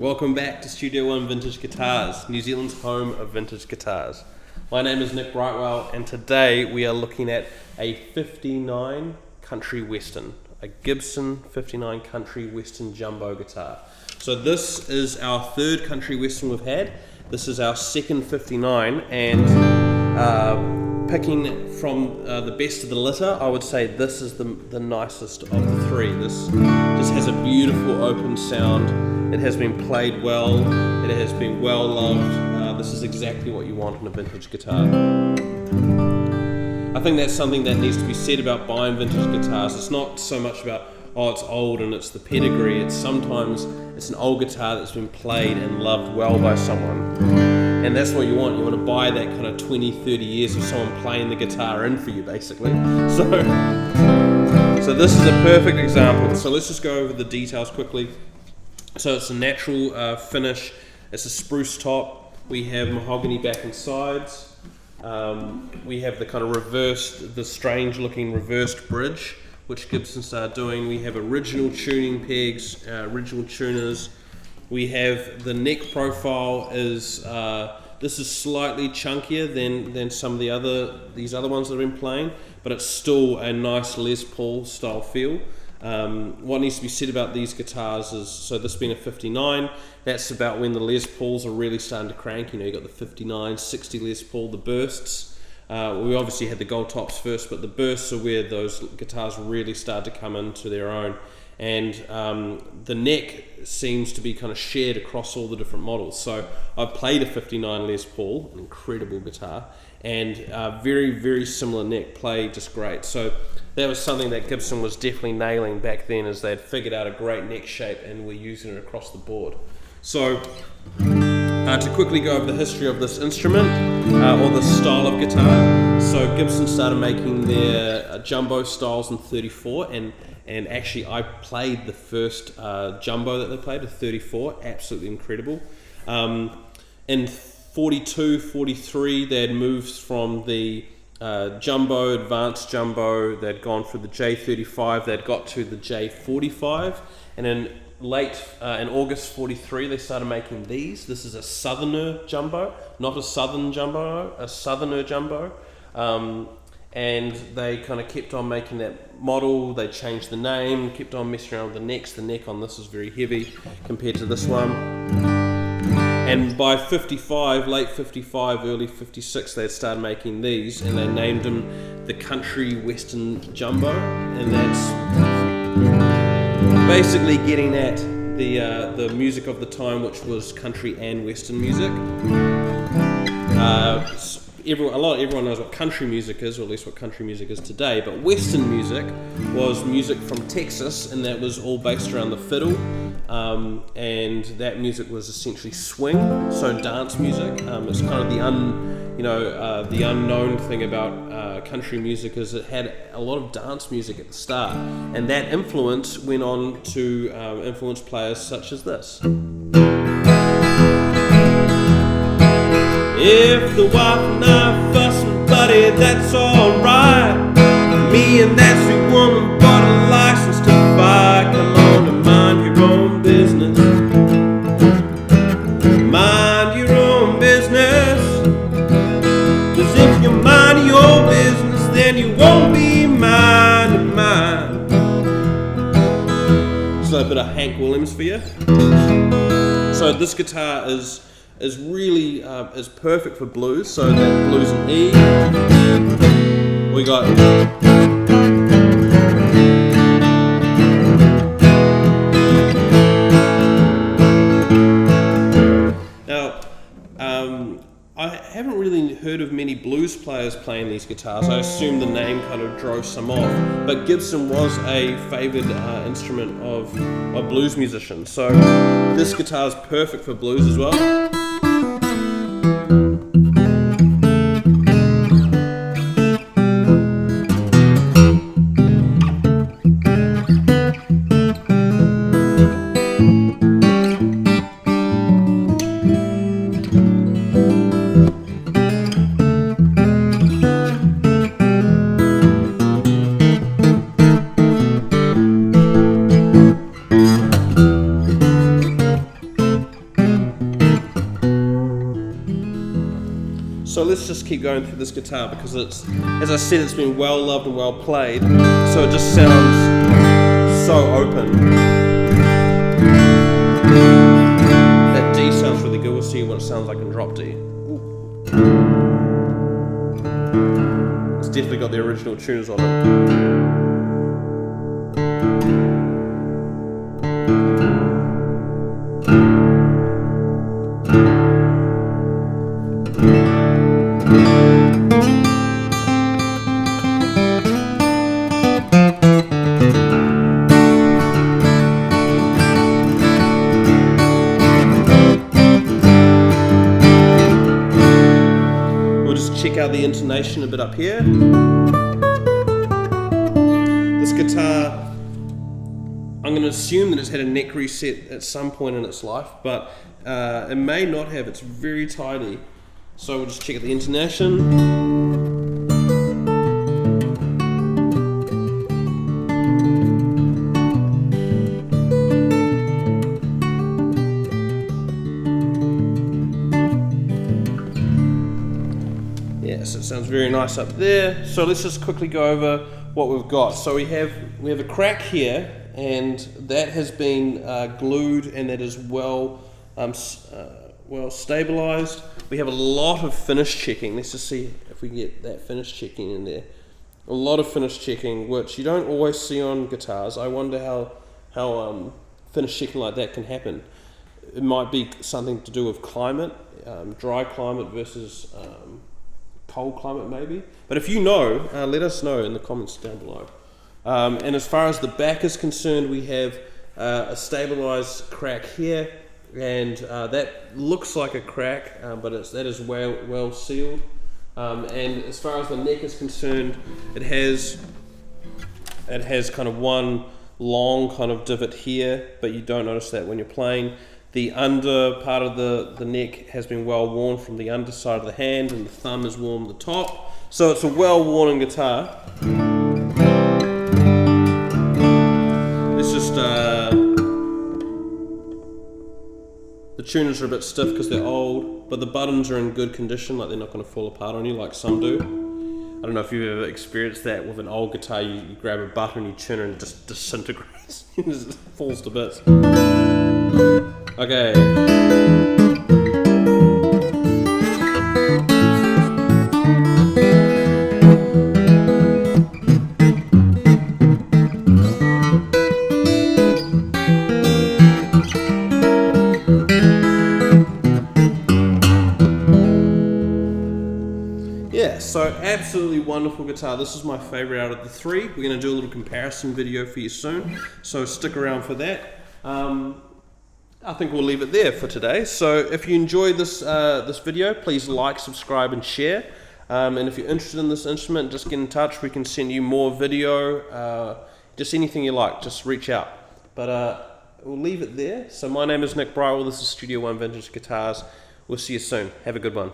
Welcome back to Studio One Vintage Guitars, New Zealand's home of vintage guitars. My name is Nick Brightwell, and today we are looking at a 59 Country Western, a Gibson 59 Country Western jumbo guitar. So this is our third Country Western we've had. This is our second 59, and picking from the best of the litter, I would say this is the nicest of the three. This just has a beautiful open sound. It has been played well, it has been well loved. This is exactly what you want in a vintage guitar. I think that's something that needs to be said about buying vintage guitars. It's not so much about, oh, it's old and it's the pedigree. It's sometimes it's an old guitar that's been played and loved well by someone. And that's what you want. You want to buy that kind of 20, 30 years of someone playing the guitar in for you, basically. So this is a perfect example. So let's just go over the details quickly. So it's a natural finish. It's a spruce top. We have mahogany back and sides. We have the kind of reversed, the strange looking reversed bridge, which Gibson started doing. We have original tuning pegs, original tuners. We have the neck profile is, this is slightly chunkier than some of these other ones that have been playing, but it's still a nice Les Paul style feel. What needs to be said about these guitars is, so this being a 59, that's about when the Les Pauls are really starting to crank. You know, you got the 59, 60 Les Paul, the bursts. We obviously had the gold tops first, but the bursts are where those guitars really start to come into their own. And the neck seems to be kind of shared across all the different models. So I've played a 59 Les Paul, an incredible guitar, and very, very similar neck, played just great. So that was something that Gibson was definitely nailing back then, as they'd figured out a great neck shape and were using it across the board. So to quickly go over the history of this instrument, or this style of guitar. So Gibson started making their jumbo styles in 34, and actually I played the first jumbo that they played, a 34, absolutely incredible. In 42, 43, they had moved from the jumbo, advanced jumbo, they'd gone for the J35, they'd got to the J45, and in August 43 they started making these. This is a southerner jumbo, not a southern jumbo, a southerner jumbo. And they kind of kept on making that model. They changed the name, kept on messing around with the necks. The neck on this is very heavy compared to this one. And by 55, late 55, early 56, they had started making these, and they named them the Country Western Jumbo, and that's basically getting at the music of the time, which was country and western music. Everyone knows what country music is, or at least what country music is today, but western music was music from Texas, and that was all based around the fiddle, and that music was essentially swing, so dance music. It's kind of the unknown thing about country music is it had a lot of dance music at the start, and that influence went on to influence players such as this. If the wife and I fussing, buddy, that's alright. Me and that sweet woman bought a license to fight. Come on and mind your own business. Mind your own business. 'Cause if you mind your business, then you won't be minding mine. So a bit of Hank Williams for you. So this guitar is really is perfect for blues. So that blues in E, we got now. I haven't really heard of many blues players playing these guitars. I assume the name kind of drove some off, but Gibson was a favoured instrument of blues musicians. So this guitar is perfect for blues as well. So let's just keep going through this guitar because it's, as I said, it's been well loved and well played, so it just sounds so open. That D sounds really good. We'll see what it sounds like in drop D. Ooh. It's definitely got the original tuners on it. Check out the intonation a bit up here. This guitar, I'm going to assume that it's had a neck reset at some point in its life, but it may not have. It's very tidy. So we'll just check out the intonation. So it sounds very nice up there. So let's just quickly go over what we've got. So we have a crack here, and that has been glued, and that is well stabilized. We have a lot of finish checking. Let's just see if we can get that finish checking in there. A lot of finish checking, which you don't always see on guitars. I wonder how finish checking like that can happen. It might be something to do with climate, dry climate versus cold climate maybe, but if you know, let us know in the comments down below. And as far as the back is concerned, we have a stabilized crack here, and that looks like a crack, but that is well sealed. And as far as the neck is concerned, it has kind of one long kind of divot here, but you don't notice that when you're playing. The under part of the neck has been well worn from the underside of the hand, and the thumb is worn the top. So it's a well worn guitar. It's just the tuners are a bit stiff because they're old, but the buttons are in good condition, like they're not going to fall apart on you like some do. I don't know if you've ever experienced that with an old guitar. You grab a button, you tune it, and it just disintegrates. It just falls to bits. Okay. Yeah, so absolutely wonderful guitar. This is my favorite out of the three. We're going to do a little comparison video for you soon, so stick around for that. I think we'll leave it there for today. So if you enjoyed this video, please like, subscribe, and share. And if you're interested in this instrument, just get in touch. We can send you more video, just anything you like. Just reach out. But we'll leave it there. So my name is Nick Brightwell. This is Studio One Vintage Guitars. We'll see you soon. Have a good one.